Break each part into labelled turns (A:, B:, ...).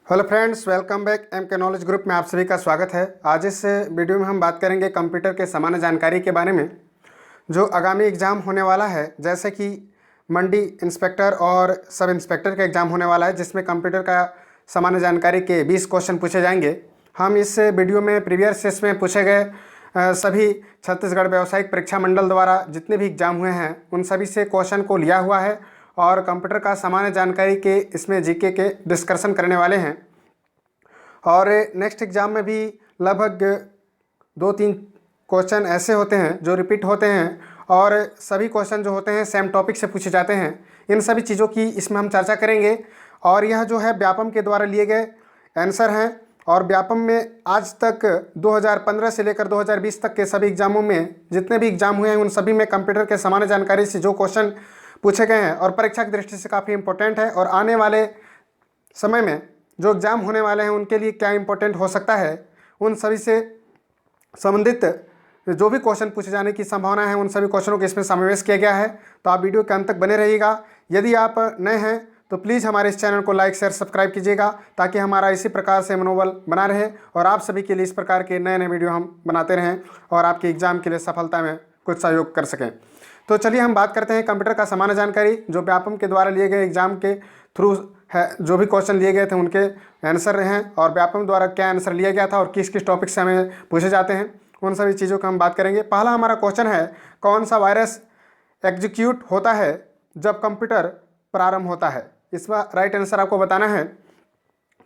A: Hello friends, welcome back. M K knowledge group में आप सभी का स्वागत है। आज इस वीडियो में हम बात करेंगे कंप्यूटर के सामान्य जानकारी के बारे में। जो आगामी एग्ज़ाम होने वाला है, जैसे कि मंडी इंस्पेक्टर और सब इंस्पेक्टर का एग्ज़ाम होने वाला है, जिसमें कंप्यूटर का सामान्य जानकारी के 20 क्वेश्चन पूछे जाएंगे। हम इस वीडियो में प्रीवियस ईयर्स में पूछे गए सभी छत्तीसगढ़ व्यावसायिक परीक्षा मंडल द्वारा जितने भी एग्ज़ाम हुए हैं उन सभी से क्वेश्चन को लिया हुआ है और कंप्यूटर का सामान्य जानकारी के इसमें जीके के डिस्कशन करने वाले हैं। और नेक्स्ट एग्ज़ाम में भी लगभग 2-3 क्वेश्चन ऐसे होते हैं जो रिपीट होते हैं और सभी क्वेश्चन जो होते हैं सेम टॉपिक से पूछे जाते हैं। इन सभी चीज़ों की इसमें हम चर्चा करेंगे और यह जो है व्यापम के द्वारा लिए गए आंसर हैं। और व्यापम में आज तक 2015 से लेकर 2020 तक के सभी एग्जामों में जितने भी एग्जाम हुए हैं उन सभी में कंप्यूटर के सामान्य जानकारी से जो क्वेश्चन पूछे गए हैं और परीक्षा की दृष्टि से काफ़ी इंपॉर्टेंट है और आने वाले समय में जो एग्ज़ाम होने वाले हैं उनके लिए क्या इंपॉर्टेंट हो सकता है, उन सभी से संबंधित जो भी क्वेश्चन पूछे जाने की संभावना है उन सभी क्वेश्चनों को इसमें समावेश किया गया है। तो आप वीडियो के अंत तक बने रहिएगा। यदि आप नए हैं तो प्लीज़ हमारे इस चैनल को लाइक शेयर सब्सक्राइब कीजिएगा ताकि हमारा इसी प्रकार से मनोबल बना रहे और आप सभी के लिए इस प्रकार के नए नए वीडियो हम बनाते रहें और आपके एग्ज़ाम के लिए सफलता में कुछ सहयोग कर सकें। तो चलिए हम बात करते हैं कंप्यूटर का सामान्य जानकारी जो व्यापम के द्वारा लिए गए एग्जाम के थ्रू है। जो भी क्वेश्चन लिए गए थे उनके आंसर हैं और व्यापम द्वारा क्या आंसर लिया गया था और किस किस टॉपिक से हमें पूछे जाते हैं उन सभी चीज़ों का हम बात करेंगे। पहला हमारा क्वेश्चन है, कौन सा वायरस एग्जीक्यूट होता है जब कंप्यूटर प्रारंभ होता है? इसका राइट आंसर आपको बताना है।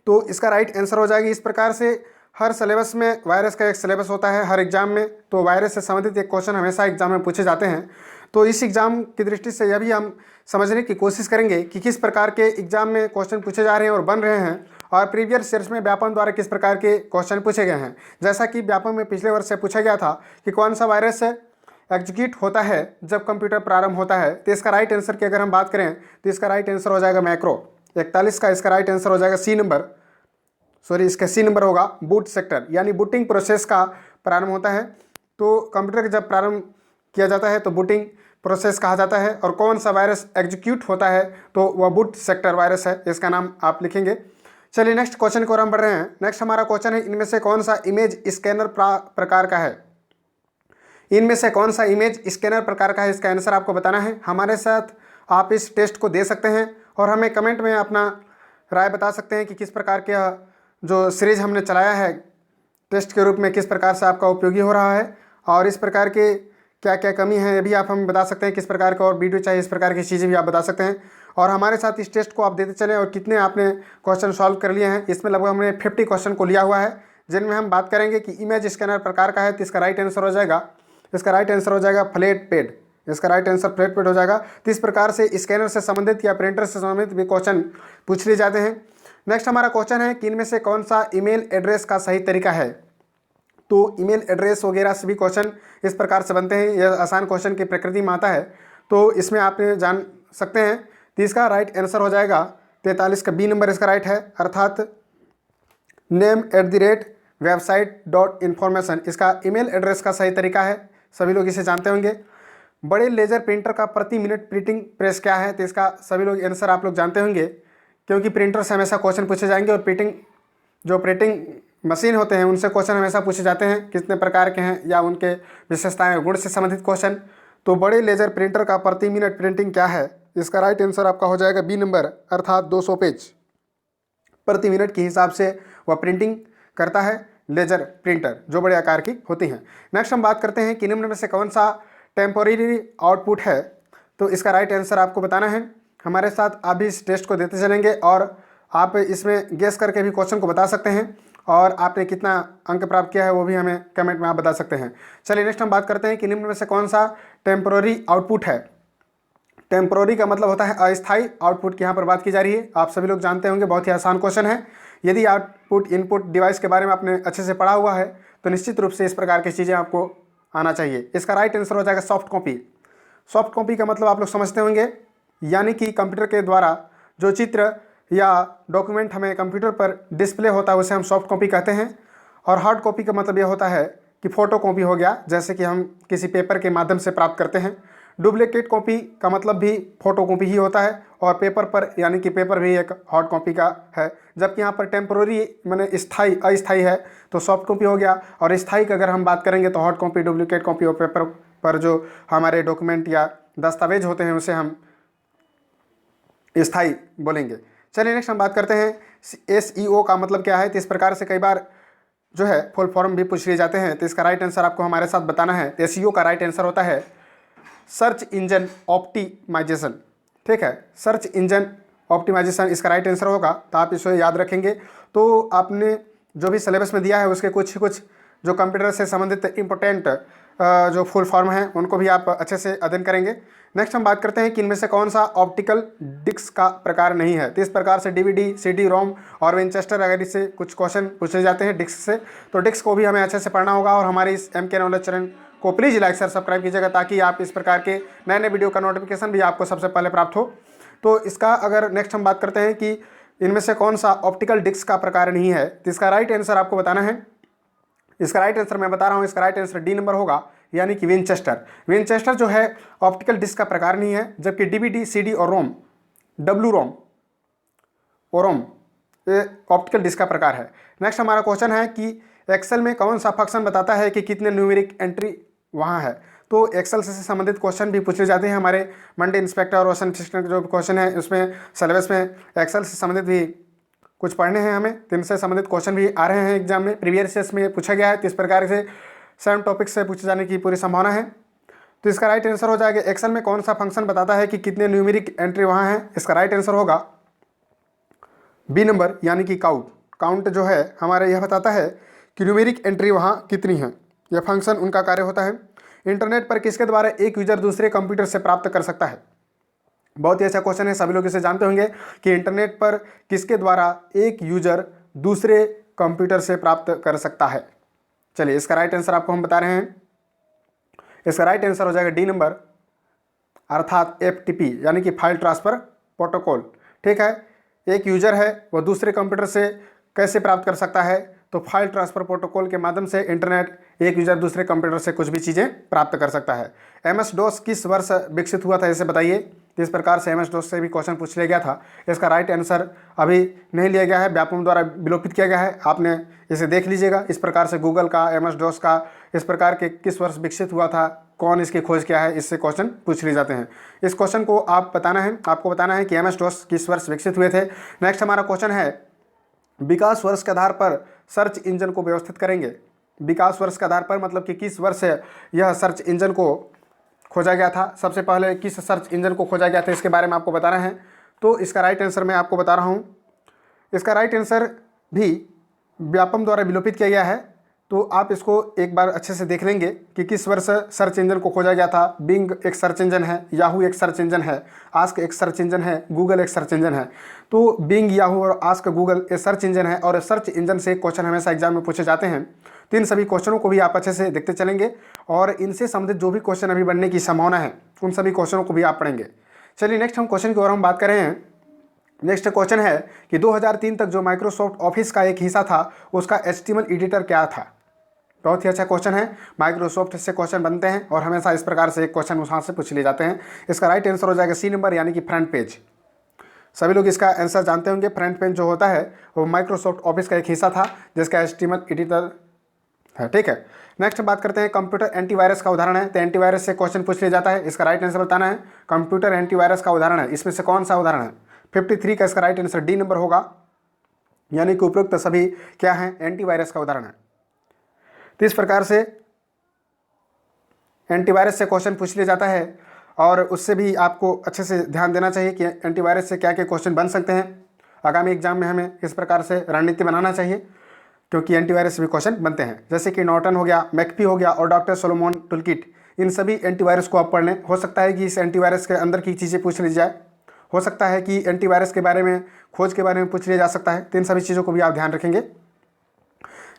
A: तो इसका राइट आंसर हो जाएगी इस प्रकार से, हर सिलेबस में वायरस का एक सिलेबस होता है हर एग्जाम में, तो वायरस से संबंधित एक क्वेश्चन हमेशा एग्जाम में पूछे जाते हैं। तो इस एग्ज़ाम की दृष्टि से यह भी हम समझने की कोशिश करेंगे कि किस प्रकार के एग्जाम में क्वेश्चन पूछे जा रहे हैं और बन रहे हैं और प्रीवियस ईयर्स में व्यापम द्वारा किस प्रकार के क्वेश्चन पूछे गए हैं। जैसा कि व्यापम में पिछले वर्ष से पूछा गया था कि कौन सा वायरस एग्जीक्यूट होता है जब कंप्यूटर प्रारंभ होता है, तो इसका राइट आंसर की अगर हम बात करें तो इसका राइट आंसर हो जाएगा मैक्रो 41 का इसका राइट आंसर हो जाएगा इसका सी नंबर होगा बूट सेक्टर, यानी बूटिंग प्रोसेस का प्रारंभ होता है। तो कंप्यूटर जब प्रारंभ किया जाता है तो बूटिंग प्रोसेस कहा जाता है और कौन सा वायरस एग्जीक्यूट होता है तो वह बूट सेक्टर वायरस है, इसका नाम आप लिखेंगे। चलिए नेक्स्ट क्वेश्चन की ओर हम बढ़ रहे हैं। नेक्स्ट हमारा क्वेश्चन है, इनमें से कौन सा इमेज स्कैनर प्रकार का है? इनमें से कौन सा इमेज स्कैनर प्रकार का है, इसका आंसर आपको बताना है। हमारे साथ आप इस टेस्ट को दे सकते हैं और हमें कमेंट में अपना राय बता सकते हैं कि किस प्रकार के जो सीरीज हमने चलाया है टेस्ट के रूप में किस प्रकार से आपका उपयोगी हो रहा है और इस प्रकार के क्या क्या कमी है ये भी आप हमें बता सकते हैं। किस प्रकार का और वीडियो चाहिए इस प्रकार की चीज़ें भी आप बता सकते हैं और हमारे साथ इस टेस्ट को आप देते चलें। और कितने आपने क्वेश्चन सॉल्व कर लिए हैं, इसमें लगभग हमने 50 क्वेश्चन को लिया हुआ है जिनमें हम बात करेंगे कि इमेज स्कैनर प्रकार का है। तो इसका राइट आंसर हो जाएगा फ्लैट पेड। इसका राइट आंसर फ्लैट पेड हो जाएगा। तो इस प्रकार से स्कैनर से संबंधित या प्रिंटर से संबंधित भी क्वेश्चन पूछ लिए जाते हैं। नेक्स्ट हमारा क्वेश्चन है कि इनमें से कौन सा ईमेल एड्रेस का सही तरीका है? तो ईमेल एड्रेस वगैरह सभी क्वेश्चन इस प्रकार से बनते हैं, यह आसान क्वेश्चन की प्रकृति में आता है तो इसमें आप जान सकते हैं। तो इसका राइट आंसर हो जाएगा 43 का बी नंबर इसका राइट है, अर्थात name@website.information इसका ईमेल एड्रेस का सही तरीका है। सभी लोग इसे जानते होंगे। बड़े लेजर प्रिंटर का प्रति मिनट प्रिंटिंग प्रेस क्या है? तो इसका सभी लोग आंसर आप लोग जानते होंगे क्योंकि प्रिंटर से हमेशा क्वेश्चन पूछे जाएंगे और प्रिंटिंग मशीन होते हैं उनसे क्वेश्चन हमेशा पूछे जाते हैं कितने प्रकार के हैं या उनके विशेषताएं गुण से संबंधित क्वेश्चन। तो बड़े लेजर प्रिंटर का प्रति मिनट प्रिंटिंग क्या है? इसका राइट आंसर आपका हो जाएगा बी नंबर, अर्थात 200 पेज प्रति मिनट के हिसाब से वह प्रिंटिंग करता है लेजर प्रिंटर जो बड़े आकार की होती हैं। नेक्स्ट हम बात करते हैं कि निम्न में से कौन सा टेम्पोररी आउटपुट है? तो इसका राइट आंसर आपको बताना है। हमारे साथ आप भी इस टेस्ट को देते चलेंगे और आप इसमें गेस करके भी क्वेश्चन को बता सकते हैं और आपने कितना अंक प्राप्त किया है वो भी हमें कमेंट में आप बता सकते हैं। चलिए नेक्स्ट हम बात करते हैं कि निम्न में से कौन सा टेम्पोररी आउटपुट है? टेम्पोररी का मतलब होता है अस्थायी आउटपुट की यहाँ पर बात की जा रही है। आप सभी लोग जानते होंगे, बहुत ही आसान क्वेश्चन है। यदि आउटपुट इनपुट डिवाइस के बारे में आपने अच्छे से पढ़ा हुआ है तो निश्चित रूप से इस प्रकार की चीज़ें आपको आना चाहिए। इसका राइट आंसर हो जाएगा सॉफ्ट कॉपी। सॉफ्ट कॉपी का मतलब आप लोग समझते होंगे, यानी कि कंप्यूटर के द्वारा जो चित्र या डॉक्यूमेंट हमें कंप्यूटर पर डिस्प्ले होता है उसे हम सॉफ्ट कॉपी कहते हैं। और हार्ड कॉपी का मतलब यह होता है कि फ़ोटो कॉपी हो गया, जैसे कि हम किसी पेपर के माध्यम से प्राप्त करते हैं। डुप्लीकेट कॉपी का मतलब भी फोटो कॉपी ही होता है, और पेपर पर यानी कि पेपर भी एक हार्ड कॉपी का है। जबकि यहाँ पर टेम्पोररी मैंने स्थाई अस्थाई है तो सॉफ्ट कॉपी हो गया, और स्थाई की अगर हम बात करेंगे तो हार्ड कॉपी, डुप्लीकेट कॉपी और पेपर पर जो हमारे डॉक्यूमेंट या दस्तावेज होते हैं उसे हम स्थाई बोलेंगे। चलिए नेक्स्ट हम बात करते हैं SEO का मतलब क्या है। तो इस प्रकार से कई बार जो है फुल फॉर्म भी पूछ लिए जाते हैं, तो इसका राइट आंसर आपको हमारे साथ बताना है। SEO का राइट आंसर होता है सर्च इंजन ऑप्टिमाइजेशन। ठीक है, सर्च इंजन ऑप्टिमाइजेशन इसका राइट आंसर होगा, तो आप इसे याद रखेंगे। तो आपने जो भी सिलेबस में दिया है उसके कुछ जो कंप्यूटर से संबंधित इंपॉर्टेंट जो फुल फॉर्म हैं उनको भी आप अच्छे से अध्ययन करेंगे। नेक्स्ट हम बात करते हैं कि इनमें से कौन सा ऑप्टिकल डिस्क का प्रकार नहीं है। तो इस प्रकार से DVD, CD, रोम और विंचेस्टर अगर इससे कुछ क्वेश्चन पूछे जाते हैं डिस्क से, तो डिस्क को भी हमें अच्छे से पढ़ना होगा। और हमारे इस MK नॉलेज चैनल को प्लीज़ लाइक शेयर सब्सक्राइब कीजिएगा, ताकि आप इस प्रकार के नए नए वीडियो का नोटिफिकेशन भी आपको सबसे पहले प्राप्त हो। तो इसका अगर नेक्स्ट हम बात करते हैं कि इनमें से कौन सा ऑप्टिकल डिस्क का प्रकार नहीं है, तो इसका राइट आंसर आपको बताना है। इसका राइट आंसर मैं बता रहा हूँ, इसका राइट आंसर D नंबर होगा, यानी कि विंचेस्टर। विंचेस्टर जो है ऑप्टिकल डिस्क का प्रकार नहीं है, जबकि DVD, CD और रोम, W रोम और रोम ये ऑप्टिकल डिस्क का प्रकार है। नेक्स्ट हमारा क्वेश्चन है कि एक्सेल में कौन सा फंक्शन बताता है कि कितने न्यूमेरिक एंट्री वहाँ है। तो एक्सेल से संबंधित क्वेश्चन भी पूछे जाते हैं हमारे मंडी इंस्पेक्टर और ओशन असिस्टेंट जो क्वेश्चन है उसमें सिलेबस में एक्सेल से संबंधित भी कुछ पढ़ने हैं हमें, तो इनसे संबंधित क्वेश्चन भी आ रहे हैं एग्जाम में, प्रीवियस ईयर्स में पूछा गया है। तो इस प्रकार से सेम टॉपिक से पूछे जाने की पूरी संभावना है। तो इसका राइट आंसर हो जाएगा एक्सेल में कौन सा फंक्शन बताता है कि कितने न्यूमेरिक एंट्री वहाँ है। इसका राइट आंसर होगा B नंबर, यानी कि काउंट। काउंट जो है हमारे यह बताता है कि न्यूमेरिक एंट्री वहाँ कितनी है, यह फंक्शन उनका कार्य होता है। इंटरनेट पर किसके द्वारा एक यूजर दूसरे कंप्यूटर से प्राप्त कर सकता है। बहुत ही अच्छा क्वेश्चन है, सभी लोग इसे जानते होंगे कि इंटरनेट पर किसके द्वारा एक यूजर दूसरे कंप्यूटर से प्राप्त कर सकता है। चलिए इसका राइट आंसर आपको हम बता रहे हैं। इसका राइट आंसर हो जाएगा D नंबर, अर्थात FTP, यानी कि फाइल ट्रांसफ़र प्रोटोकॉल। ठीक है, एक यूजर है वह दूसरे कंप्यूटर से कैसे प्राप्त कर सकता है, तो फाइल ट्रांसफ़र प्रोटोकॉल के माध्यम से इंटरनेट एक यूजर दूसरे कंप्यूटर से कुछ भी चीज़ें प्राप्त कर सकता है। MS-DOS किस वर्ष विकसित हुआ था, इसे बताइए। तो इस प्रकार से MS-DOS से भी क्वेश्चन पूछ लिया गया था। इसका राइट आंसर अभी नहीं लिया गया है, व्यापम द्वारा विलोपित किया गया है, आपने इसे देख लीजिएगा। इस प्रकार से गूगल का, MS-DOS का इस प्रकार के किस वर्ष विकसित हुआ था, कौन इसकी खोज किया है, इससे क्वेश्चन पूछ लिए जाते हैं। इस क्वेश्चन को आप बताना है, आपको बताना है कि MS-DOS किस वर्ष विकसित हुए थे। नेक्स्ट हमारा क्वेश्चन है विकास वर्ष के आधार पर सर्च इंजन को व्यवस्थित करेंगे। विकास वर्ष के आधार पर मतलब कि किस वर्ष यह सर्च इंजन को खोजा गया था, सबसे पहले किस सर्च इंजन को खोजा गया था, इसके बारे में आपको बताना है। तो इसका राइट आंसर मैं आपको बता रहा हूँ। इसका राइट आंसर भी व्यापम द्वारा विलोपित किया गया है, तो आप इसको एक बार अच्छे से देख लेंगे कि किस वर्ष सर्च इंजन को खोजा गया था। बिंग एक सर्च इंजन है, याहू एक सर्च इंजन है, आस्क एक सर्च इंजन है, गूगल एक सर्च इंजन है। तो बिंग, याहू और आस्क, गूगल ये सर्च इंजन है, और सर्च इंजन से क्वेश्चन हमेशा एग्जाम में पूछे जाते हैं। तो इन सभी क्वेश्चनों को भी आप अच्छे से देखते चलेंगे, और इनसे संबंधित जो भी क्वेश्चन अभी बनने की संभावना है उन सभी क्वेश्चनों को भी आप पढ़ेंगे। चलिए नेक्स्ट हम क्वेश्चन की ओर हम बात कर रहे हैं। नेक्स्ट क्वेश्चन है कि 2003 तक जो माइक्रोसॉफ्ट ऑफिस का एक हिस्सा था उसका HTML एडिटर क्या था। बहुत ही अच्छा क्वेश्चन है, माइक्रोसॉफ्ट से क्वेश्चन बनते हैं और हमेशा इस प्रकार से एक क्वेश्चन वहाँ से पूछ लिए जाते हैं। इसका राइट आंसर हो जाएगा C नंबर, यानी कि फ्रंट पेज। सभी लोग इसका आंसर जानते होंगे। फ्रंट पेज जो होता है वो माइक्रोसॉफ्ट ऑफिस का एक हिस्सा था जिसका HTML एडिटर है। ठीक है, नेक्स्ट बात करते हैं कंप्यूटर एंटीवायरस का उदाहरण है। तो एंटीवायरस से क्वेश्चन पूछ लिया जाता है, इसका राइट आंसर बताना है। कंप्यूटर एंटीवायरस का उदाहरण है, इसमें से कौन सा उदाहरण है। 53 का इसका राइट आंसर D नंबर होगा, यानी कि उपयुक्त सभी क्या हैं, एंटीवायरस का उदाहरण है। तो इस प्रकार से एंटीवायरस से क्वेश्चन पूछ लिया जाता है, और उससे भी आपको अच्छे से ध्यान देना चाहिए कि एंटीवायरस से क्या क्या क्वेश्चन बन सकते हैं। आगामी एग्जाम में हमें इस प्रकार से रणनीति बनाना चाहिए, क्योंकि एंटीवायरस से भी क्वेश्चन बनते हैं, जैसे कि नॉर्टन हो गया, मैकफी हो गया और डॉक्टर सोलोमन टूलकिट। इन सभी एंटीवायरस को आप पढ़ लें। हो सकता है कि इस एंटीवायरस के अंदर की चीज़ें पूछ ली जाए, हो सकता है कि एंटीवायरस के बारे में, खोज के बारे में पूछ लिया जा सकता है। तो इन सभी चीज़ों को भी आप ध्यान रखेंगे।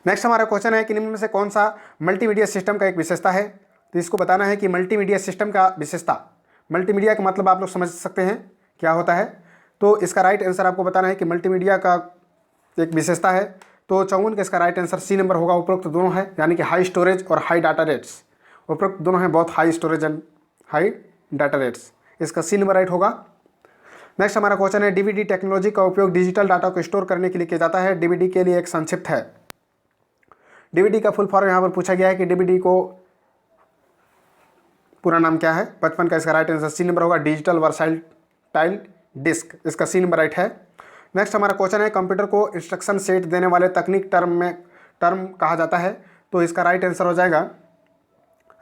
A: नेक्स्ट हमारा क्वेश्चन है कि निम्न में से कौन सा मल्टीमीडिया सिस्टम का एक विशेषता है। तो इसको बताना है कि मल्टीमीडिया सिस्टम का विशेषता, मल्टीमीडिया का मतलब आप लोग समझ सकते हैं क्या होता है। तो इसका राइट आंसर आपको बताना है कि मल्टीमीडिया का एक विशेषता है। तो 54 का इसका राइट आंसर C नंबर होगा। उपरोक्त दोनों है, यानी कि हाई स्टोरेज और हाई डाटा रेट्स। उपरोक्त दोनों हैं, बहुत high storage and high data rates, इसका सी नंबर राइट होगा। नेक्स्ट हमारा क्वेश्चन है डीवीडी टेक्नोलॉजी का उपयोग डिजिटल डाटा को स्टोर करने के लिए किया जाता है। डीवीडी के लिए एक संक्षिप्त है। डीवीडी का फुल फॉर्म यहाँ पर पूछा गया है कि डीवीडी को पूरा नाम क्या है। 55 का इसका राइट आंसर सी नंबर होगा, डिजिटल वर्साटाइल डिस्क, इसका सी नंबर राइट है। नेक्स्ट हमारा क्वेश्चन है कंप्यूटर को इंस्ट्रक्शन सेट देने वाले तकनीक टर्म कहा जाता है। तो इसका राइट आंसर हो जाएगा,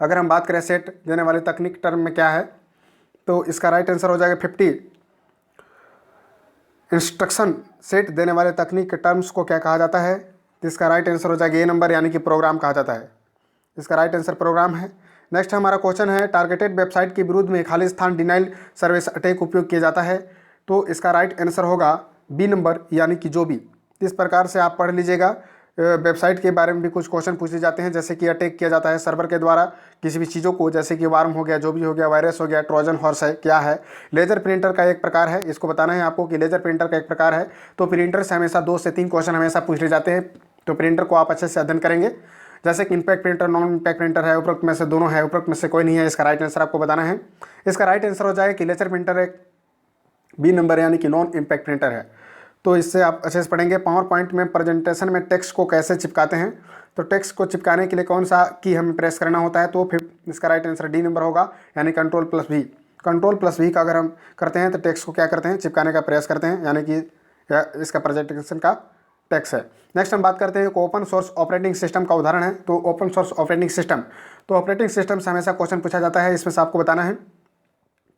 A: अगर हम बात करें सेट देने वाले तकनीक टर्म में क्या है, तो इसका राइट आंसर हो जाएगा 50। इंस्ट्रक्शन सेट देने वाले तकनीक के टर्म्स को क्या कहा जाता है, तो इसका राइट आंसर हो जाएगा ए नंबर, यानी कि प्रोग्राम कहा जाता है। इसका राइट आंसर प्रोग्राम है। नेक्स्ट हमारा क्वेश्चन है टारगेटेड वेबसाइट के विरुद्ध में खाली स्थान डिनाइल सर्विस अटैक उपयोग किया जाता है। तो इसका राइट आंसर होगा बी नंबर, यानी कि जो भी। इस प्रकार से आप पढ़ लीजिएगा। वेबसाइट के बारे में भी कुछ क्वेश्चन पूछे जाते हैं, जैसे कि अटैक किया जाता है सर्वर के द्वारा किसी भी चीज़ों को, जैसे कि वार्म हो गया, जो भी हो गया, वायरस हो गया, ट्रोजन हॉर्स है, क्या है। लेजर प्रिंटर का एक प्रकार है, इसको बताना है आपको कि लेजर प्रिंटर का एक प्रकार है। तो प्रिंटर से हमेशा 2 से 3 क्वेश्चन हमेशा पूछे जाते हैं, तो प्रिंटर को आप अच्छे से अध्ययन करेंगे। जैसे कि impact printer, non impact printer है, उपरोक्त में से दोनों है, उपरोक्त में से कोई नहीं है। इसका राइट आंसर आपको बताना है। इसका राइट आंसर हो जाएगा कि लेजर प्रिंटर एक बी नंबर, यानी कि नॉन इम्पैक्ट प्रिंटर है। तो इससे आप अच्छे से पढ़ेंगे। पावर पॉइंट में प्रेजेंटेशन में टेक्स्ट को कैसे चिपकाते हैं, तो टेक्स्ट को चिपकाने के लिए कौन सा की हमें प्रेस करना होता है, तो फिर इसका राइट आंसर डी नंबर होगा, यानी कंट्रोल+V। कंट्रोल+V का अगर हम करते हैं तो टेक्स्ट को क्या करते हैं, चिपकाने का प्रयास करते हैं, यानी कि इसका प्रेजेंटेशन का टेक्स्ट है। नेक्स्ट हम बात करते हैं ओपन सोर्स ऑपरेटिंग सिस्टम का उदाहरण है। तो ओपन सोर्स ऑपरेटिंग सिस्टम, तो ऑपरेटिंग सिस्टम से हमेशा क्वेश्चन पूछा जाता है, इसमें से आपको बताना है।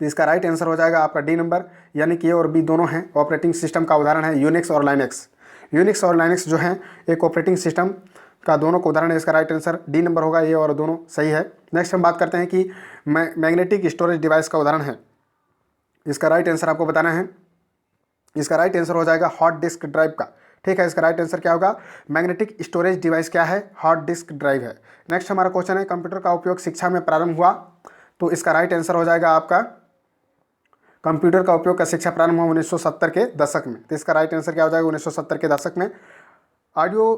A: तो इसका राइट आंसर हो जाएगा आपका डी नंबर, यानी कि ए और बी दोनों हैं। ऑपरेटिंग सिस्टम का उदाहरण है यूनिक्स और लाइनेक्स। यूनिक्स और लाइनेक्स जो है एक ऑपरेटिंग सिस्टम का दोनों का उदाहरण है। इसका राइट आंसर डी नंबर होगा, ये और दोनों सही है। नेक्स्ट हम बात करते हैं कि मैग्नेटिक स्टोरेज डिवाइस का उदाहरण है। इसका राइट आंसर आपको बताना है। इसका राइट आंसर हो जाएगा हार्ड डिस्क ड्राइव का। ठीक है, इसका राइट आंसर क्या होगा, मैग्नेटिक स्टोरेज डिवाइस क्या है, हार्ड डिस्क ड्राइव है। नेक्स्ट हमारा क्वेश्चन है कंप्यूटर का उपयोग शिक्षा में प्रारंभ हुआ। तो इसका राइट आंसर हो जाएगा आपका कंप्यूटर का उपयोग का शिक्षा प्रारंभ हुआ 1970 के दशक में। तो इसका राइट आंसर क्या हो जाएगा, 1970 के दशक में। ऑडियो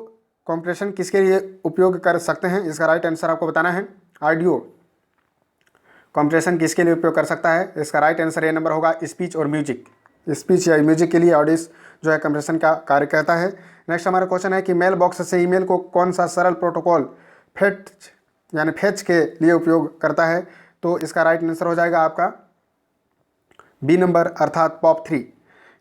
A: कंप्रेशन किसके लिए उपयोग कर सकते हैं, इसका राइट आंसर आपको बताना है। ऑडियो कंप्रेशन किसके लिए उपयोग कर सकता है, इसका राइट आंसर ए नंबर होगा, स्पीच और म्यूजिक। स्पीच या म्यूजिक के लिए ऑडियो जो है कंप्रेशन का कार्य करता है। नेक्स्ट हमारा क्वेश्चन है कि मेल बॉक्स से ईमेल को कौन सा सरल प्रोटोकॉल फेच के लिए उपयोग करता है। तो इसका राइट आंसर हो जाएगा आपका बी नंबर, अर्थात POP3।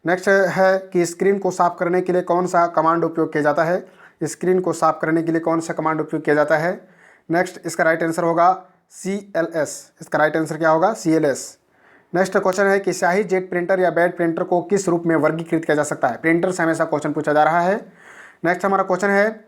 A: नेक्स्ट है कि स्क्रीन को साफ करने के लिए कौन सा कमांड उपयोग किया जाता है। स्क्रीन को साफ करने के लिए कौन सा कमांड उपयोग किया जाता है। नेक्स्ट इसका राइट आंसर होगा CLS। इसका राइट आंसर क्या होगा, CLS। नेक्स्ट क्वेश्चन है कि स्याही जेट प्रिंटर या बैड प्रिंटर को किस रूप में वर्गीकृत किया जा सकता है। प्रिंटर से हमेशा क्वेश्चन पूछा जा रहा है। नेक्स्ट हमारा क्वेश्चन है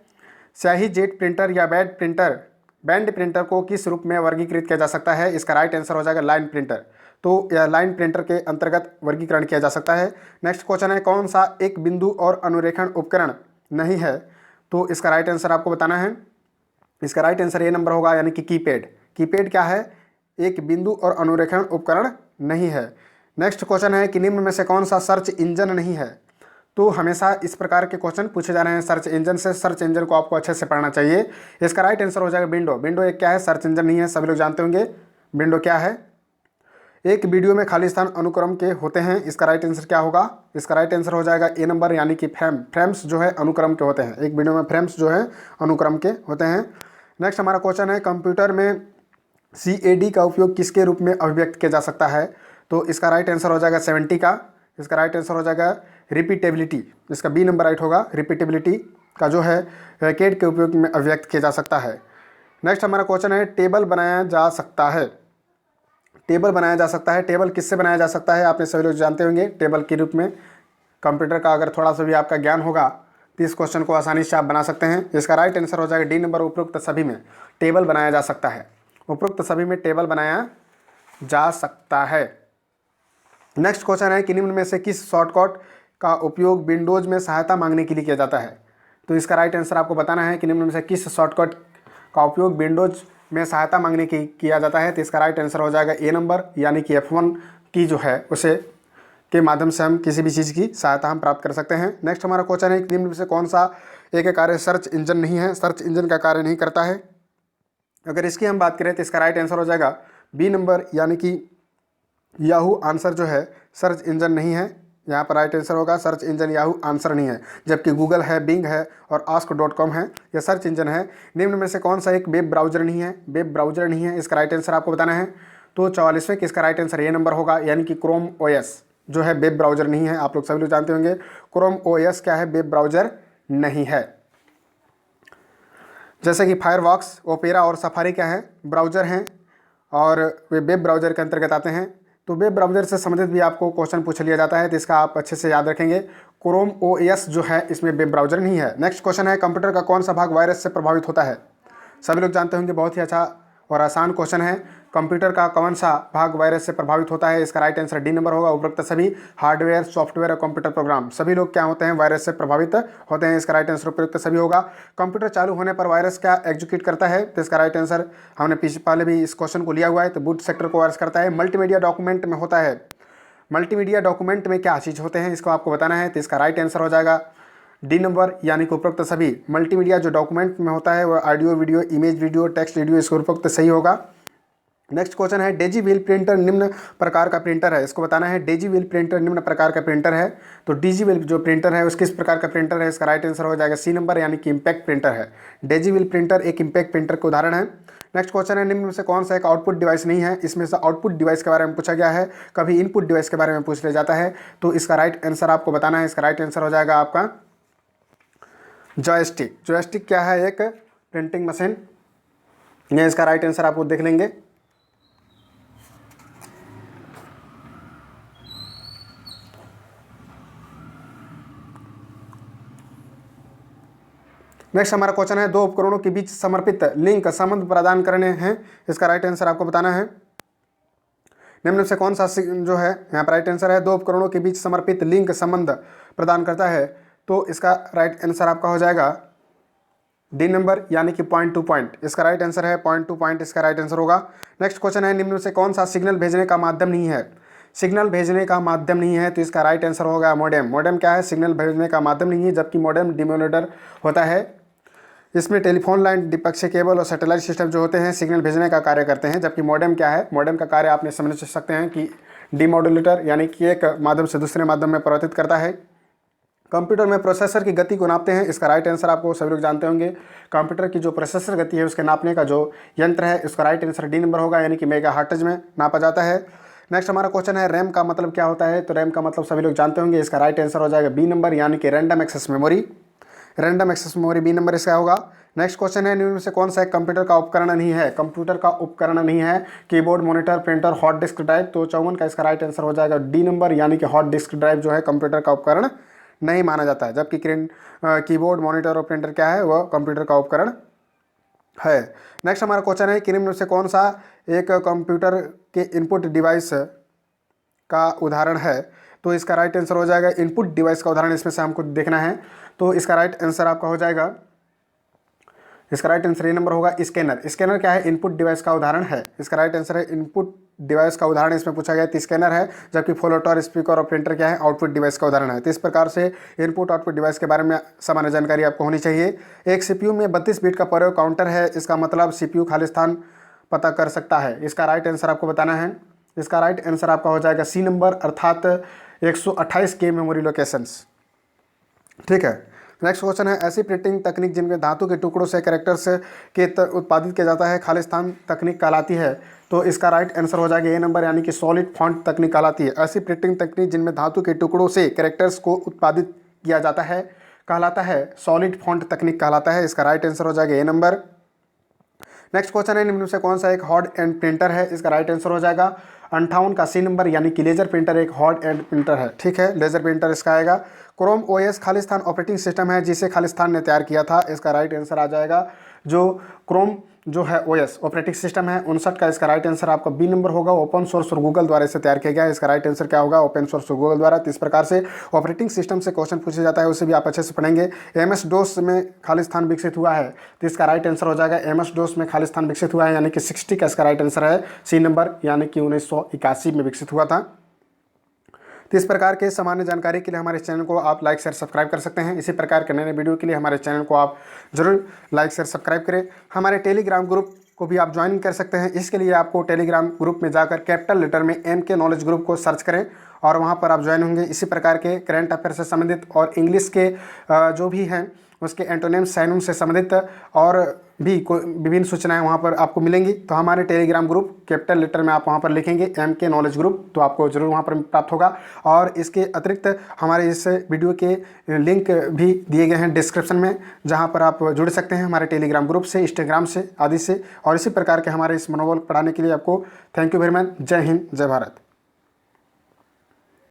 A: स्याही जेट प्रिंटर या बैंड प्रिंटर को किस रूप में वर्गीकृत किया जा सकता है। इसका राइट आंसर हो जाएगा लाइन प्रिंटर। तो यह लाइन प्रिंटर के अंतर्गत वर्गीकरण किया जा सकता है। नेक्स्ट क्वेश्चन है कौन सा एक बिंदु और अनुरेखण उपकरण नहीं है। तो इसका राइट आंसर आपको बताना है। इसका राइट आंसर ए नंबर होगा, यानी कि कीपैड। कीपैड क्या है, एक बिंदु और अनुरेखण उपकरण नहीं है। नेक्स्ट क्वेश्चन है कि निम्न में से कौन सा सर्च इंजन नहीं है। तो हमेशा इस प्रकार के क्वेश्चन पूछे जा रहे हैं सर्च इंजन से। सर्च इंजन को आपको अच्छे से पढ़ना चाहिए। इसका राइट आंसर हो जाएगा विंडो। विंडो एक क्या है, सर्च इंजन नहीं है, सभी लोग जानते होंगे विंडो क्या है। एक वीडियो में खाली स्थान अनुक्रम के होते हैं। इसका राइट आंसर क्या होगा, इसका राइट आंसर हो जाएगा ए नंबर, यानी कि फ्रेम्स जो है अनुक्रम के होते हैं। एक वीडियो में फ्रेम्स जो है अनुक्रम के होते हैं। नेक्स्ट हमारा क्वेश्चन है कंप्यूटर में CAD का उपयोग किसके रूप में अभिव्यक्त किया जा सकता है। तो इसका राइट आंसर हो जाएगा 70 का। इसका राइट आंसर हो जाएगा रिपीटेबिलिटी। इसका बी नंबर राइट होगा, रिपीटेबिलिटी का जो है CAD के उपयोग में अभिव्यक्त किया जा सकता है। नेक्स्ट हमारा क्वेश्चन है टेबल बनाया जा सकता है। टेबल बनाया जा सकता है, टेबल किससे बनाया जा सकता है, आपने सभी लोग जानते होंगे। टेबल के रूप में कंप्यूटर का अगर थोड़ा सा भी आपका ज्ञान होगा तो इस क्वेश्चन को आसानी से आप बना सकते हैं। इसका राइट आंसर हो जाएगा डी नंबर, उपरोक्त सभी में टेबल बनाया जा सकता है। उपरोक्त सभी में टेबल बनाया जा सकता है। नेक्स्ट क्वेश्चन है कि निम्न में से किस शॉर्टकट का उपयोग विंडोज में सहायता मांगने के लिए किया जाता है। तो इसका राइट आंसर आपको बताना है कि निम्न में से किस शॉर्टकट का उपयोग विंडोज में सहायता मांगने की किया जाता है। तो इसका राइट आंसर हो जाएगा ए नंबर, यानी कि F1 की जो है उसे के माध्यम से हम किसी भी चीज़ की सहायता हम प्राप्त कर सकते हैं। नेक्स्ट हमारा क्वेश्चन है कि निम्न में से कौन सा एक कार्य सर्च इंजन नहीं है, सर्च इंजन का कार्य नहीं करता है। अगर इसकी हम बात करें तो इसका राइट आंसर हो जाएगा बी नंबर, यानी कि याहू आंसर जो है सर्च इंजन नहीं है, यहाँ पर राइट आंसर होगा सर्च इंजन याहू आंसर नहीं है, जबकि गूगल है, बिंग है और ask.com है, यह सर्च इंजन है। निम्न में से कौन सा एक वेब ब्राउजर नहीं है? वेब ब्राउजर नहीं है, इसका राइट आंसर आपको बताना है। तो 44वें कि इसका राइट आंसर ये नंबर होगा, यानी कि क्रोम ओएस जो है वेब ब्राउजर नहीं है। आप लोग सभी लोग जानते होंगे क्रोम ओएस क्या है, वेब ब्राउजर नहीं है। जैसे कि फायरफॉक्स, ओपेरा और सफारी क्या है, ब्राउजर हैं और वे वेब ब्राउजर के अंतर्गत आते हैं। तो वेब ब्राउजर से संबंधित भी आपको क्वेश्चन पूछ लिया जाता है, तो इसका आप अच्छे से याद रखेंगे। क्रोम ओएस जो है इसमें वेब ब्राउजर नहीं है। नेक्स्ट क्वेश्चन है, कंप्यूटर का कौन सा भाग वायरस से प्रभावित होता है? सभी लोग जानते होंगे, बहुत ही अच्छा और आसान क्वेश्चन है। कंप्यूटर का कौन सा भाग वायरस से प्रभावित होता है? इसका राइट आंसर डी नंबर होगा। उपरोक्त सभी हार्डवेयर, सॉफ्टवेयर और कंप्यूटर प्रोग्राम सभी लोग क्या होते हैं, वायरस से प्रभावित होते हैं। इसका राइट आंसर उपरोक्त सभी होगा। कंप्यूटर चालू होने पर वायरस क्या एग्जीक्यूट करता है? तो इसका राइट आंसर हमने पहले भी इस क्वेश्चन को लिया हुआ है, तो बूट सेक्टर को वायरस करता है। मल्टीमीडिया डॉक्यूमेंट में होता है, मल्टीमीडिया डॉक्यूमेंट में क्या चीज़ होते हैं, इसको आपको बताना है। तो इसका राइट आंसर हो जाएगा डी नंबर, यानी कि उपरोक्त सभी। मल्टीमीडिया जो डॉक्यूमेंट में होता है वो audio video, image video, text video, इसको उपरोक्त सही होगा। नेक्स्ट क्वेश्चन है, डेजी व्हील प्रिंटर निम्न प्रकार का प्रिंटर है, इसको बताना है। डेजी व्हील प्रिंटर निम्न प्रकार का प्रिंटर है, तो डेजी व्हील जो प्रिंटर है उस किस प्रकार का प्रिंटर है? इसका राइट आंसर हो जाएगा सी नंबर, यानी कि इम्पैक्ट प्रिंटर है। डेजी व्हील प्रिंटर एक इम्पैक्ट प्रिंटर का उदाहरण है। नेक्स्ट क्वेश्चन है, निम्न में से कौन सा एक आउटपुट डिवाइस नहीं है? इसमें से आउटपुट डिवाइस के बारे में पूछा गया है, कभी इनपुट डिवाइस के बारे में पूछ लिया जाता है, तो इसका राइट आंसर आपको बताना है। इसका राइट आंसर हो जाएगा आपका जॉयस्टिक। जॉयस्टिक क्या है? एक प्रिंटिंग मशीन। ये इसका राइट आंसर आपको देख लेंगे। नेक्स्ट हमारा क्वेश्चन है, दो उपकरणों के बीच समर्पित लिंक संबंध प्रदान करने हैं, इसका राइट आंसर आपको बताना है। निम्न से कौन सा जो है, यहाँ पर राइट आंसर है दो उपकरणों के बीच समर्पित लिंक संबंध प्रदान करता है, तो इसका राइट आंसर आपका हो जाएगा डी नंबर, यानी कि पॉइंट टू पॉइंट। इसका राइट आंसर है पॉइंट टू पॉइंट, इसका राइट आंसर होगा। नेक्स्ट क्वेश्चन है, निम्न से कौन सा सिग्नल भेजने का माध्यम नहीं है? सिग्नल भेजने का माध्यम नहीं है, तो इसका राइट आंसर होगा मॉडेम। मॉडेम क्या है? सिग्नल भेजने का माध्यम नहीं है, जबकि मॉडेम डिमोनेटर होता है। इसमें टेलीफोन लाइन, द्विपक्षीय केबल और सैटेलाइट सिस्टम जो होते हैं सिग्नल भेजने का कार्य करते हैं, जबकि मॉडेम क्या है? मॉडेम का कार्य आपने समझ सकते हैं कि डीमॉड्यूलेटर, यानी कि एक माध्यम से दूसरे माध्यम में परिवर्तित करता है। कंप्यूटर में प्रोसेसर की गति को नापते हैं, इसका राइट आंसर आपको सभी लोग जानते होंगे। कंप्यूटर की जो प्रोसेसर गति है उसके नापने का जो यंत्र है, इसका राइट आंसर डी नंबर होगा, यानी कि मेगाहर्ट्ज में नापा जाता है। नेक्स्ट हमारा क्वेश्चन है, रैम का मतलब क्या होता है? तो रैम का मतलब सभी लोग जानते होंगे, इसका राइट आंसर हो जाएगा बी नंबर, यानी कि random access memory. Random access memory B number इसका होगा। नेक्स्ट क्वेश्चन है, निम्न में से कौन सा एक कंप्यूटर का उपकरण नहीं है? कंप्यूटर का उपकरण नहीं है, keyboard, monitor, printer, hot disk drive. तो 54 का इसका राइट आंसर हो जाएगा डी नंबर, यानी कि हॉट डिस्क ड्राइव जो है कंप्यूटर का उपकरण नहीं माना जाता है, जबकि कीबोर्ड, मॉनिटर और प्रिंटर क्या है? वह कंप्यूटर का उपकरण है। नेक्स्ट हमारा क्वेश्चन है कि निम्न में से कौन सा एक कंप्यूटर के इनपुट डिवाइस का उदाहरण है? तो इसका राइट आंसर हो जाएगा इनपुट डिवाइस का उदाहरण इसमें से हमको देखना है, तो इसका राइट आंसर आपका हो जाएगा, इसका राइट आंसर ये नंबर होगा स्कैनर। स्कैनर क्या है? इनपुट डिवाइस का उदाहरण है, इसका राइट आंसर है इनपुट डिवाइस का उदाहरण इसमें पूछा गया, तो स्कैनर है। जबकि फ्लोटर, स्पीकर और प्रिंटर क्या है? आउटपुट डिवाइस का उदाहरण है। तो इस प्रकार से इनपुट आउटपुट डिवाइस के बारे में सामान्य जानकारी आपको होनी चाहिए। एक सीपीयू में 32 बिट का प्रयोग काउंटर है, इसका मतलब सीपीयू खाली स्थान पता कर सकता है, इसका राइट आंसर आपको बताना है। इसका राइट आंसर आपका हो जाएगा सी नंबर, अर्थात 128 के मेमोरी लोकेशंस। ठीक है। नेक्स्ट क्वेश्चन है, ऐसी प्रिंटिंग तकनीक जिनमें धातु के टुकड़ों से कैरेक्टर्स के उत्पादित किया जाता है खालिस्तान तकनीक कहलाती है, तो इसका राइट आंसर हो जाएगा ए नंबर, यानी कि सॉलिड फॉन्ट तकनीक कहलाती है। ऐसी प्रिंटिंग तकनीक जिनमें धातु के टुकड़ों से कैरेक्टर्स को उत्पादित किया जाता है कहलाता है सॉलिड फॉन्ट तकनीक कहलाता है, इसका राइट आंसर हो जाएगा ए नंबर। नेक्स्ट क्वेश्चन है, निम्न से कौन सा एक हॉट एंड प्रिंटर है? इसका राइट आंसर हो जाएगा 58 का सी नंबर, यानी कि लेजर प्रिंटर एक हॉट एंड प्रिंटर है। ठीक है, लेजर प्रिंटर इसका आएगा। Chrome OS Khalistan operating system है जिसे खालिस्तान ने तैयार किया था, इसका राइट आंसर आ जाएगा जो क्रोम जो है ओएस ऑपरेटिंग सिस्टम है 59 का, इसका राइट आंसर आपका बी नंबर होगा। ओपन सोर्स और गूगल द्वारा इसे तैयार किया गया है, इसका राइट आंसर क्या होगा? ओपन सोर्स और गूगल द्वारा। तो इस प्रकार से ऑपरेटिंग सिस्टम से क्वेश्चन पूछा जाता है, उसे भी आप अच्छे से पढ़ेंगे। एमएस डोस में खालिस्तान विकसित हुआ है, तो इसका राइट आंसर हो जाएगा एमएस डोस में खालिस्तान विकसित हुआ है, यानी कि 60 का इसका राइट आंसर है सी नंबर, यानी कि 1981 में विकसित हुआ था। तो इस प्रकार के सामान्य जानकारी के लिए हमारे चैनल को आप लाइक शेयर सब्सक्राइब कर सकते हैं। इसी प्रकार के नए वीडियो के लिए हमारे चैनल को आप जरूर लाइक शेयर सब्सक्राइब करें। हमारे टेलीग्राम ग्रुप को भी आप ज्वाइन कर सकते हैं। इसके लिए आपको टेलीग्राम ग्रुप में जाकर कैपिटल लेटर में MK नॉलेज ग्रुप को सर्च करें और वहाँ पर आप ज्वाइन होंगे। इसी प्रकार के करंट अफेयर से संबंधित और इंग्लिश के जो भी हैं उसके एंटोनिम साइनोम से संबंधित और भी विभिन्न सूचनाएं वहां पर आपको मिलेंगी। तो हमारे टेलीग्राम ग्रुप कैपिटल लेटर में आप वहां पर लिखेंगे MK नॉलेज ग्रुप, तो आपको जरूर वहां पर प्राप्त होगा। और इसके अतिरिक्त हमारे इस वीडियो के लिंक भी दिए गए हैं डिस्क्रिप्शन में, जहां पर आप जुड़ सकते हैं हमारे टेलीग्राम ग्रुप से, इंस्टाग्राम से आदि से। और इसी प्रकार के हमारे इस मनोबल पढ़ाने के लिए आपको थैंक यू वेरी मच। जय हिंद, जय भारत।